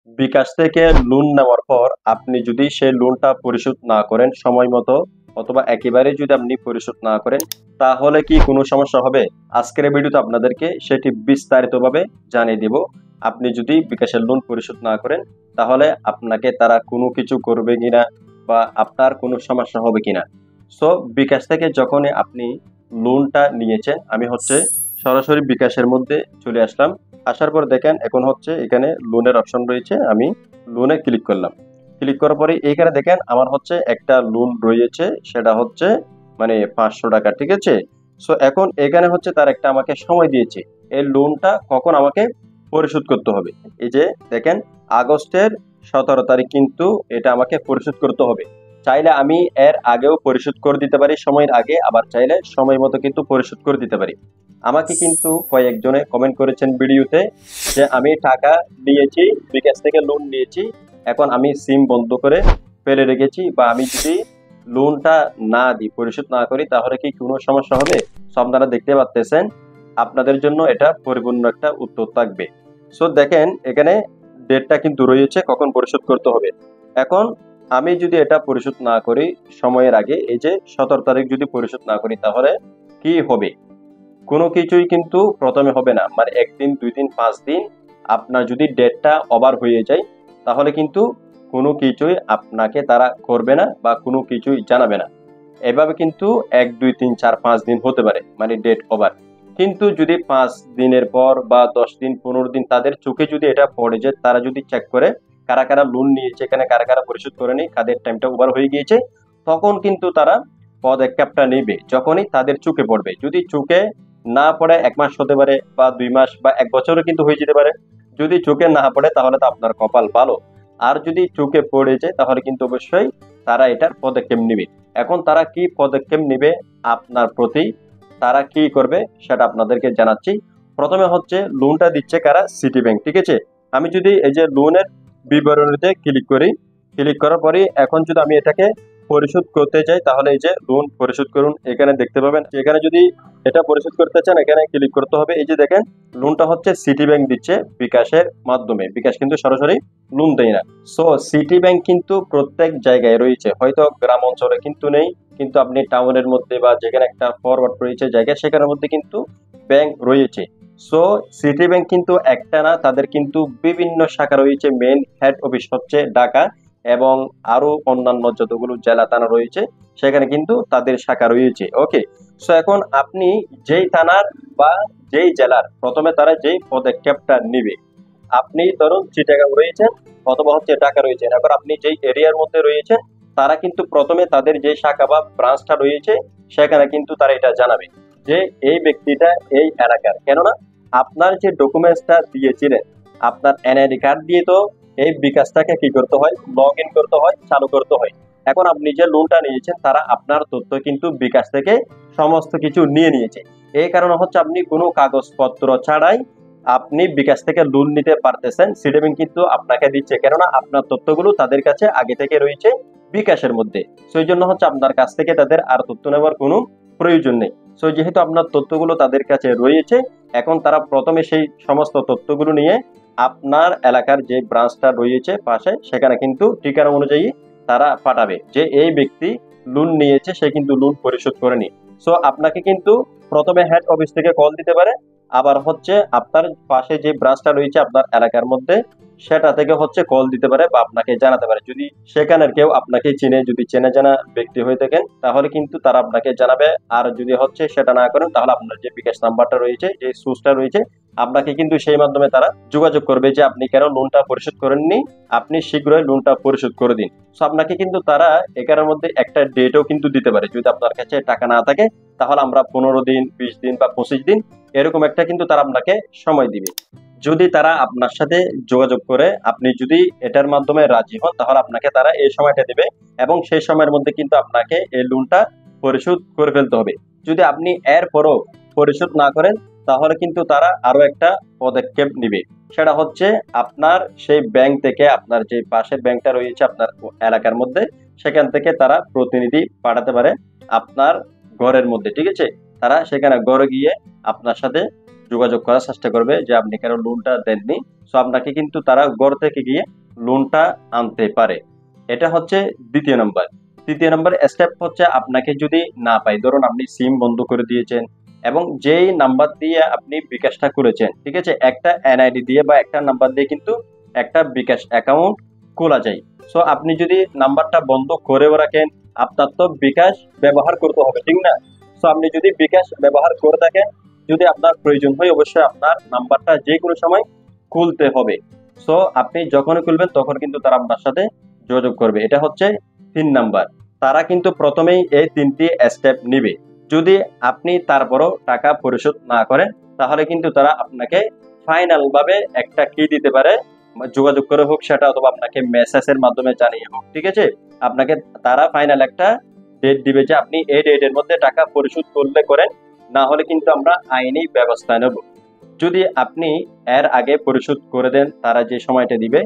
বিকাশ থেকে লোন নেওয়ার পর আপনি যদি সেই লোনটা পরিশোধ না করেন সময় মতো, অথবা একেবারে যদি আপনি পরিশোধ না করেন, তাহলে কি কোনো সমস্যা হবে? আজকের এই ভিডিওতে আপনাদেরকে সেটি বিস্তারিতভাবে জানিয়ে দিব। আপনি যদি বিকাশের লোন পরিশোধ না করেন, তাহলে আপনাকে তারা কোনো কিছু করবে কিনা বা আপনার কোনো সমস্যা হবে কিনা। সো বিকাশ থেকে যখনই আপনি লোনটা নিয়েছেন, আমি সরাসরি বিকাশের মধ্যে চলে আসলাম। আসার পর দেখেন এখন এখানে লোনের অপশন রয়েছে। আমি লোনে ক্লিক করলাম। ক্লিক করার পরে এখানে দেখেন আমার একটা লোন রয়েছে, সেটা মানে 500 টাকা, ঠিক আছে। সো এখন এখানে তার একটা আমাকে সময় দিয়েছে এই লোনটা কখন আমাকে পরিশোধ করতে হবে। এই যে দেখেন আগস্টের 17 তারিখ কিন্তু এটা আমাকে পরিশোধ করতে হবে। চাইলে আমি এর আগেও পরিশোধ করে দিতে পারি সময়ের আগে, আবার চাইলে সময় মতো কিন্তু পরিশোধ করে দিতে পারি। আমাকে কিন্তু কয়েকজনে কমেন্ট করেছেন ভিডিওতে যে আমি টাকা নিয়েছি, বিকাশ থেকে লোন নিয়েছি, এখন আমি সিম বন্ধ করে ফেলে রেখেছি, বা আমি যদি লোনটা না দিই, পরিশোধ না করি, তাহলে কি কোনো সমস্যা হবে? সো আপনারা দেখতে পাচ্ছেন, আপনাদের জন্য এটা পরিপূর্ণ একটা উত্তর থাকবে। সো দেখেন এখানে ডেটটা কিন্তু রয়েছে কখন পরিশোধ করতে হবে। এখন আমি যদি এটা পরিশোধ না করি সময়ের আগে, এই যে 17 তারিখ যদি পরিশোধ না করি, তাহলে কি হবে? কোনো কিছুই কিন্তু প্রথমে হবে না। মানে 1 দিন 2 দিন 5 দিন আপনার যদি ডেটটা ওভার হয়ে যায়, তাহলে কিন্তু কোনো কিছুই আপনাকে তারা করবে না বা কোনো কিছুই জানাবে না। এভাবে কিন্তু 1 2 3 4 5 দিন হতে পারে, মানে ডেট ওভার। কিন্তু যদি 5 দিনের পর বা 10 দিন 15 দিন তাদের চোখে যদি এটা পড়ে যে তারা যদি চেক করে কারা কারা লোন নিয়েছে, এখানে কারা কারা পরিশোধ করেনি, কাদের টাইমটা ওভার হয়ে গিয়েছে, তখন কিন্তু তারা পদক্ষেপটা নেবে যখনই তাদের চোখে পড়বে। যদি চোখে না পড়ে 1 মাস হতে পারে, বা 2 মাস বা 1 বছরও কিন্তু হয়ে যেতে পারে। যদি চোখে না পড়ে তাহলে তো আপনার কপাল ভালো। আর যদি চোখে পড়ে যায় তাহলে কিন্তু অবশ্যই তারা এটার পদক্ষেপ নেবে। এখন তারা কি পদক্ষেপ নেবে আপনার প্রতি, তারা কি করবে সেটা আপনাদেরকে জানাচ্ছি। প্রথমে লোনটা দিচ্ছে কারা? সিটি ব্যাংক, ঠিক আছে। আমি যদি এই যে লোনের বিবরণীতে ক্লিক করি, ক্লিক করার পরে এখন যদি আমি এটাকে পরিশোধ করতে চাই, তাহলে এই যে লোন পরিশোধ করুন এখানে দেখতে পাবেন। এখানে যদি এটা পরিশোধ করতে চান এখানে ক্লিক করতে হবে। এই যে দেখেন লোনটা সিটি ব্যাংক দিচ্ছে বিকাশের মাধ্যমে। বিকাশ কিন্তু সরাসরি লোন দেয় না। সো সিটি ব্যাংক কিন্তু প্রত্যেক জায়গায় রয়েছে, হয়তো গ্রাম অঞ্চলে কিন্তু নেই, কিন্তু আপনি টাউনের মধ্যে বা যেখানে একটা ফরওয়ার্ড রয়েছে জায়গা, সেখানের মধ্যে কিন্তু ব্যাংক রয়েছে। সো সিটি ব্যাংক কিন্তু একটা না, তাদের কিন্তু বিভিন্ন শাখা রয়েছে। মেইন হেড অফিস ঢাকা, এবং আরো অন্যান্য যতগুলো জেলা থানা রয়েছে সেখানে কিন্তু তাদের শাখা রয়েছে। ওকে। সো এখন আপনি যেই থানার বা যেই জেলার প্রথমে তারা যেই পদক্ষেপটা নিবে, আপনি ধরুন চিটাগাং রয়েছেন অথবা ঢাকা রয়েছেন, এখন আপনি যেই এরিয়ার মধ্যে রয়েছেন, তারা কিন্তু প্রথমে তাদের যে শাখা বা ব্রাঞ্চটা রয়েছে সেখানে কিন্তু তারা এটা জানাবে যে এই ব্যক্তিটা এই এলাকার। কেননা আপনার যে ডকুমেন্টসটা দিয়েছিলেন, আপনার এনআইডি কার্ড দিয়ে তো এই বিকাশটাকে কি করতে হয়? লগ ইন করতে হয়, চালু করতে হয়। এখন আপনি যে লোনটা নিয়েছেন, তারা আপনার তথ্য কিন্তু বিকাশ থেকে সমস্ত কিছু নিয়ে নিয়েছে। এই কারণে আপনি কোনো কাগজপত্র ছাড়াই আপনি বিকাশ থেকে লোন নিতে পারতেছেন। সিটি ব্যাংক কিন্তু আপনাকে দিচ্ছে, কেননা আপনার তথ্যগুলো তাদের কাছে আগে থেকে রয়েছে বিকাশের মধ্যে। সেই জন্য আপনার কাছ থেকে তাদের আর তথ্য নেওয়ার কোনো প্রয়োজন নেই। সো যেহেতু আপনার তথ্যগুলো তাদের কাছে রয়েছে, এখন তারা প্রথমে সেই সমস্ত তথ্যগুলো নিয়ে আপনার এলাকার যে ব্রাঞ্চটা রয়েছে পাশে, সেখানে কিন্তু ঠিকানা অনুযায়ী তারা পাঠাবে যে এই ব্যক্তি লোন নিয়েছে, সে কিন্তু লোন পরিশোধ করেনি। সো আপনাকে কিন্তু প্রথমে হেড অফিস থেকে কল দিতে পারে, আবার আপনার পাশে যে ব্রাঞ্চটা রয়েছে আপনার এলাকার মধ্যে, সেটা থেকে কল দিতে পারে বা আপনাকে জানাতে পারে। যদি সেখানের কেউ আপনাকে চিনে, যদি চেনা জানা ব্যক্তি হয়ে থাকেন, তাহলে কিন্তু তারা আপনাকে জানাবে। আর যদি সেটা না করেন, তাহলে আপনার যে বিকাশ নাম্বারটা রয়েছে, যে সুসটা রয়েছে, আপনাকে কিন্তু সেই মাধ্যমে তারা যোগাযোগ করবে যে আপনি কেন লোনটা পরিশোধ করেননি, আপনি শীঘ্রই লোনটা পরিশোধ করে দিন। সো আপনাকে কিন্তু তারা এখানের মধ্যে একটা ডেটও কিন্তু দিতে পারে। যদি আপনার কাছে টাকা না থাকে, তাহলে আমরা 15 দিন, 20 দিন বা 25 দিন এরকম একটা কিন্তু তারা আপনাকে সময় দিবে। যদি তারা আপনার সাথে যোগাযোগ করে, আপনি যদি এটার মাধ্যমে রাজি হন, তাহলে আপনাকে তারা এই সময়টা দিবে, এবং সেই সময়ের মধ্যে কিন্তু আপনাকে এই লোনটা পরিশোধ করে ফেলতে হবে। যদি আপনি এরপরও পরিশোধ না করেন, তাহলে কিন্তু তারা আরো একটা পদক্ষেপ নিবে। সেটা আপনার সেই ব্যাংক থেকে, আপনার যে পাশের ব্যাংকটা রয়েছে আপনার এলাকার মধ্যে, সেখান থেকে তারা প্রতিনিধি পাঠাতে পারে আপনার ঘরের মধ্যে, ঠিক আছে। তারা সেখানে ঘরে গিয়ে আপনার সাথে যোগাযোগ করার চেষ্টা করবে যে আপনি কেন লোনটা দেননি। সো আপনাকে কিন্তু তারা ঘর থেকে গিয়ে লোনটা আনতে পারে। এটা হচ্ছে দ্বিতীয় নম্বর। তৃতীয় নম্বর স্টেপ হচ্ছে আপনাকে যদি না পাই, ধরুন আপনি সিম বন্ধ করে দিয়েছেন এবং যেই নাম্বার দিয়ে আপনি বিকাশটা করেছেন, ঠিক আছে, একটা এনআইডি দিয়ে বা একটা নাম্বার দিয়ে কিন্তু একটা বিকাশ অ্যাকাউন্ট খোলা যায়। সো আপনি যদি নাম্বারটা বন্ধ করেও রাখেন, আপনার তো বিকাশ ব্যবহার করতে হবে, ঠিক না? সো আপনি যদি বিকাশ ব্যবহার করে থাকেন, যদি আপনার প্রয়োজন হয়, অবশ্যই আপনার নাম্বারটা যে কোনো সময় খুলতে হবে। সো আপনি যখনই খুলবেন তখন কিন্তু তারা আপনার সাথে যোগাযোগ করবে। এটা হচ্ছে 3 নাম্বার। তারা কিন্তু প্রথমেই এই 3টি স্টেপ নিবে। যদি আপনি তারপরও টাকা পরিশোধ না করেন, তাহলে কিন্তু তারা আপনাকে ফাইনাল ভাবে একটা কি দিতে পারে, যোগাযোগ করে হোক সেটা, অথবা আপনাকে মেসেজের মাধ্যমে জানিয়ে হোক, ঠিক আছে, আপনাকে তারা ফাইনাল একটা ডেট দিবে যে আপনি এই ডেটের মধ্যে টাকা পরিশোধ করলে করেন, না হলে কিন্তু আমরা আইনি ব্যবস্থা নেব। যদি আপনি এর আগে পরিশোধ করে দেন তারা যে সময়টা দিবে,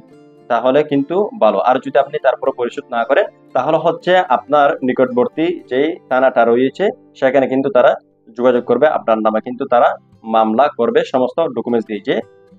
তাহলে কিন্তু ভালো। আর যদি আপনি তারপর পরিশোধ না করেন, তাহলে হচ্ছে আপনার নিকটবর্তী যে থানাটা রয়েছে সেখানে কিন্তু তারা যোগাযোগ করবে, আপনার নামে কিন্তু তারা মামলা করবে সমস্ত ডকুমেন্টস দিয়ে, যে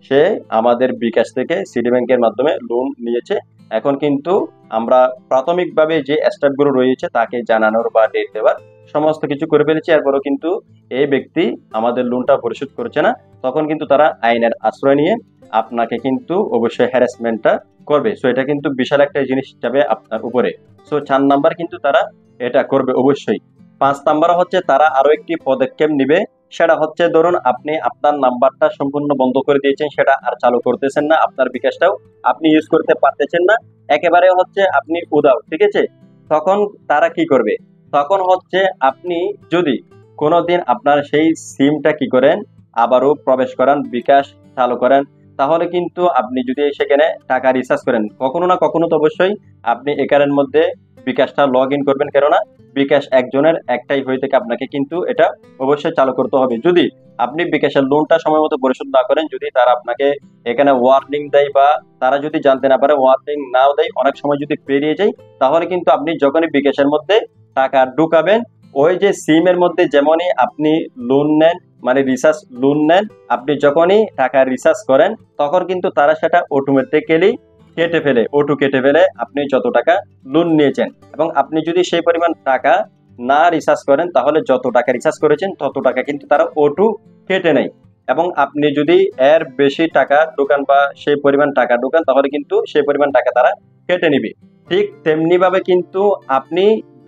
সে আমাদের বিকাশ থেকে সিটি ব্যাংকের মাধ্যমে লোন নিয়েছে। এখন কিন্তু আমরা প্রাথমিকভাবে যে স্টেপগুলো রয়েছে তাকে জানানোর বা ডেট দেওয়ার সমস্ত কিছু করে ফেলেছি, এরপরও কিন্তু এই ব্যক্তি আমাদের লোনটা পরিশোধ করছে না, তখন কিন্তু তারা আইনের আশ্রয় নিয়ে আপনাকে কিন্তু অবশ্যই হ্যারাসমেন্টটা করবে। সো এটা কিন্তু বিশাল একটা জিনিস যাবে আপনার উপরে। সো 4 নাম্বার কিন্তু তারা এটা করবে অবশ্যই। 5 নাম্বার হচ্ছে তারা আরো একটি পদক্ষেপ নিবে। সেটা হচ্ছে, ধরুন আপনি আপনার নাম্বারটা সম্পূর্ণ বন্ধ করে দিয়েছেন, সেটা আর চালু করতেছেন না, আপনার বিকাশটাও আপনি ইউজ করতে পারতেছেন না, একেবারে হচ্ছে আপনি উদাও, ঠিক আছে। তখন তারা কি করবে? তখন হচ্ছে আপনি যদি কোনোদিন আপনার সেই সিমটা কি করেন, আবারও প্রবেশ করান, বিকাশ চালু করেন, তাহলে কিন্তু আপনি যদি সেখানে টাকা রিচার্জ করেন, কখনো না কখনো তো অবশ্যই আপনি একারের মধ্যে বিকাশটা লগ ইন করবেন, কেননা বিকাশ একজনের একটাই হয়ে থেকে আপনাকে কিন্তু এটা অবশ্যই চালু করতে হবে। যদি আপনি বিকাশের লোনটা সময় মতো পরিশোধ না করেন, যদি তারা আপনাকে এখানে ওয়ার্নিং দেয় বা তারা যদি জানতে না পারে, ওয়ার্নিং নাও দেয়, অনেক সময় যদি পেরিয়ে যায়, তাহলে কিন্তু আপনি যখনই বিকাশের মধ্যে টাকা ঢুকাবেন, ওই যে সিমের মধ্যে যেমনই আপনি লোন নেন, মানে রিচার্জ লোন নেন, আপনি যখনই টাকা রিচার্জ করেন তখন কিন্তু তারা সেটা অটোমেটিক্যালি কেটে ফেলে, অটো কেটে ফেলে আপনি যত টাকা লোন নিয়েছেন। এবং আপনি যদি সেই পরিমাণ টাকা না রিচার্জ করেন, তাহলে যত টাকা রিচার্জ করেছেন তত টাকা কিন্তু তারা অটো কেটে নেয়। এবং আপনি যদি এর বেশি টাকা ঢোকান বা সেই পরিমাণ টাকা ঢোকান, তাহলে কিন্তু সেই পরিমাণ টাকা তারা কেটে নিবে। ঠিক তেমনি ভাবে কিন্তু আপনি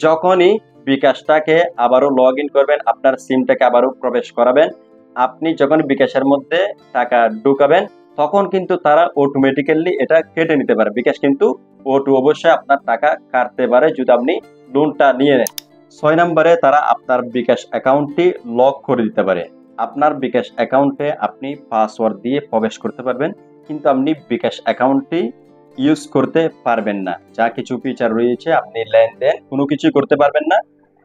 যখনই বিকাশটাকে আবারও লগ ইন করবেন, আপনার সিমটাকে আবারও প্রবেশ করাবেন, আপনি যখন বিকাশের মধ্যে টাকা ঢুকাবেন, তখন কিন্তু তারা অটোমেটিক্যালি এটা কেটে নিতে পারে। বিকাশ কিন্তু অটো অবশ্যই আপনার টাকা কাটতে পারে যদি আপনি লোনটা নিয়ে নেন। 6 নম্বরে তারা আপনার বিকাশ অ্যাকাউন্টটি লক করে দিতে পারে। আপনার বিকাশ অ্যাকাউন্টে আপনি পাসওয়ার্ড দিয়ে প্রবেশ করতে পারবেন, কিন্তু আপনি বিকাশ অ্যাকাউন্টটি ইউজ করতে পারবেন না। যা কিছু ফিচার রয়েছে, আপনি লেনদেন কোনো কিছুই করতে পারবেন না।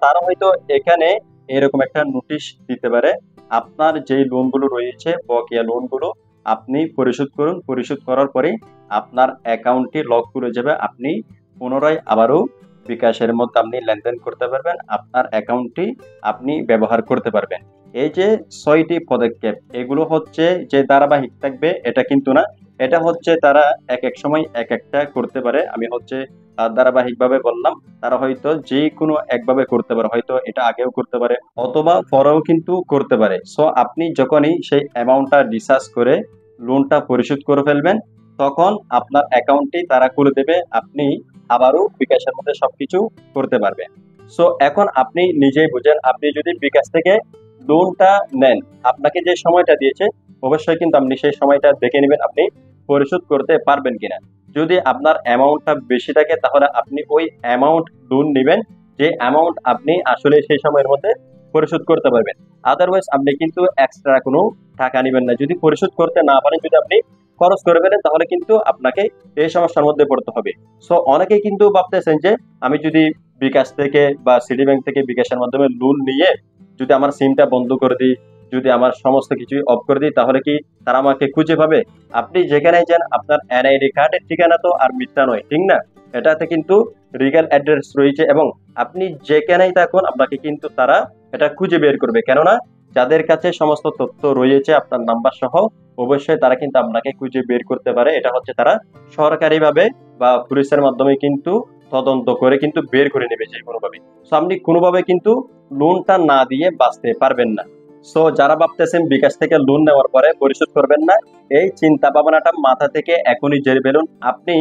তারা হয়তো এখানে এরকম একটা নোটিশ দিতে পারে, আপনার যেই লোনগুলো রয়েছে, বকেয়া লোনগুলো আপনি পরিশোধ করুন, পরিশোধ করার পরে আপনার অ্যাকাউন্টটি লক করে যাবে, আপনি পুনরায় আবারও বিকাশের মধ্যে আপনি লেনদেন করতে পারবেন, আপনার অ্যাকাউন্টটি আপনি ব্যবহার করতে পারবেন। এই যে 6টি পদক্ষেপ, এগুলো হচ্ছে যে ধারাবাহিক থাকবে এটা কিন্তু না, এটা হচ্ছে তারা এক এক সময় এক একটা করতে পারে। আমি হচ্ছে ধারাবাহিকভাবে বললাম, তারা হয়তো যে কোনো একভাবে করতে পারে, হয়তো এটা আগেও করতে পারে অথবা পরেও কিন্তু করতে পারে। সো আপনি যখনই সেই অ্যামাউন্টটা রিচার্জ করে লোনটা পরিশোধ করে ফেলবেন, তখন আপনার অ্যাকাউন্টটি তারা করে দেবে, আপনি আবারও বিকাশের মধ্যে সবকিছু করতে পারবেন। সো এখন আপনি নিজেই বুঝেন, আপনি যদি বিকাশ থেকে লোনটা নেন, আপনাকে যে সময়টা দিয়েছে অবশ্যই কিন্তু আপনি সেই সময়টা দেখে নেবেন আপনি পরিশোধ করতে পারবেন কিনা। যদি আপনার অ্যামাউন্টটা বেশি থাকে, তাহলে আপনি ওই অ্যামাউন্ট লোন নেবেন যে অ্যামাউন্ট আপনি আসলে সেই সময়ের মধ্যে পরিশোধ করতে পারবেন। আদারওয়াইজ আপনি কিন্তু এক্সট্রা কোনো টাকা নেবেন না। যদি পরিশোধ করতে না পারেন, যদি আপনি খরচ করে ফেলেন, তাহলে কিন্তু আপনাকে এই সমস্যার মধ্যে পড়তে হবে। সো অনেকেই কিন্তু ভাবতেছেন যে আমি যদি বিকাশ থেকে বা সিটি ব্যাংক থেকে বিকাশের মাধ্যমে লোন নিয়ে যদি আমার সিমটা বন্ধ করে দিই, যদি আমার সমস্ত কিছু অফ করে দিই, তাহলে কি তারা আমাকে খুঁজে পাবে? আপনি যেখানে যান, আপনার এনআইডি কার্ডের ঠিকানা তো আর মিথ্যা নয়, ঠিক না? এটাতে কিন্তু রিগাল অ্যাড্রেস রয়েছে এবং আপনি যেখানেই থাকুন আপনাকে কিন্তু তারা এটা খুঁজে বের করবে। কেননা যাদের কাছে সমস্ত তথ্য রয়েছে আপনার নাম্বার সহ, অবশ্যই তারা কিন্তু আপনাকে খুঁজে বের করতে পারে। এটা হচ্ছে তারা সরকারিভাবে বা পুলিশের মাধ্যমে কিন্তু তদন্ত করে কিন্তু বের করে নেবে যে কোনোভাবে। সো আপনি কোনোভাবে কিন্তু লোনটা না দিয়ে বাঁচতে পারবেন না। সো যারা ভাবতেছেন বিকাশ থেকে লোন নেওয়ার পরে পরিশোধ করবেন না, এই চিন্তা ভাবনাটা মাথা থেকে এখনই ঝেড়ে ফেলুন। আপনি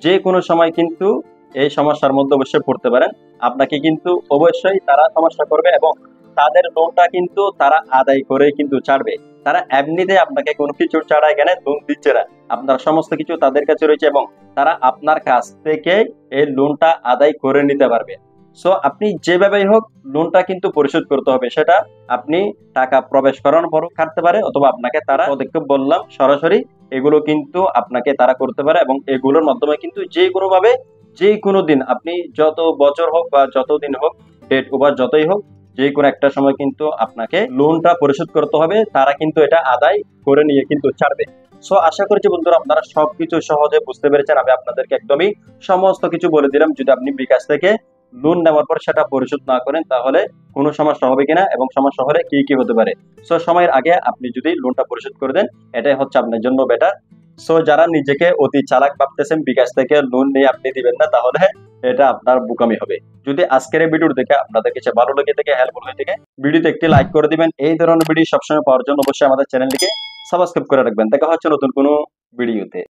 যে কোনো সময় কিন্তু এই সমস্যার মধ্যে অবশ্যই পড়তে পারেন। আপনাকে কিন্তু অবশ্যই তারা সমস্যা করবে এবং তাদের লোনটা কিন্তু তারা আদায় করে কিন্তু ছাড়বে। তারা এমনিতে আপনাকে কোনো কিছু ছাড়া এখানে লোন দিচ্ছে না। আপনার সমস্ত কিছু তাদের কাছে রয়েছে এবং তারা আপনার কাছ থেকে এই লোনটা আদায় করে নিতে পারবে। সো আপনি যেভাবেই হোক লোনটা কিন্তু পরিশোধ করতে হবে। সেটা আপনি টাকা প্রবেশ করানোর পরও কাটতে পারে, অথবা আপনাকে তারা পদক্ষেপ বললাম সরাসরি, এগুলো কিন্তু আপনাকে তারা করতে পারে এবং এগুলোর মাধ্যমে কিন্তু যে কোনো ভাবে যে কোনো দিন, আপনি যত বছর হোক বা যত দিন হোক, ডেট ওভার যতই হোক, যে কোনো একটা সময় কিন্তু আপনাকে লোনটা পরিশোধ করতে হবে। তারা কিন্তু এটা আদায় করে নিয়ে কিন্তু ছাড়বে। সো আশা করছি বন্ধুরা আপনারা সবকিছু সহজে বুঝতে পেরেছেন। আমি আপনাদেরকে একদমই সমস্ত কিছু বলে দিলাম। যদি আপনি বিকাশ থেকে লোন নেওয়ার পর সেটা পরিশোধ না করেন তাহলে কোনো সমস্যা হবে কিনা এবং সমস্যা হলে কি কি হতে পারে। সো সময়ের আগে আপনি যদি লোনটা পরিশোধ করে দেন, এটাই হচ্ছে আপনার জন্য বেটার। সো যারা নিজেকে অতি চালাক ভাবতেছেন বিকাশ থেকে লোন নিয়ে আপনি দিবেন না, তাহলে এটা আপনার বোকামি হবে। যদি আজকের এই ভিডিও দেখে আপনাদের কাছে ভালো লেগে থাকে, হেল্পফুল হয়ে থাকে, ভিডিওতে একটি লাইক করে দিবেন। এই ধরনের ভিডিও সবসময় পাওয়ার জন্য অবশ্যই আমাদের চ্যানেলটিকে সাবস্ক্রাইব করে রাখবেন। দেখা হচ্ছে নতুন কোনো ভিডিওতে।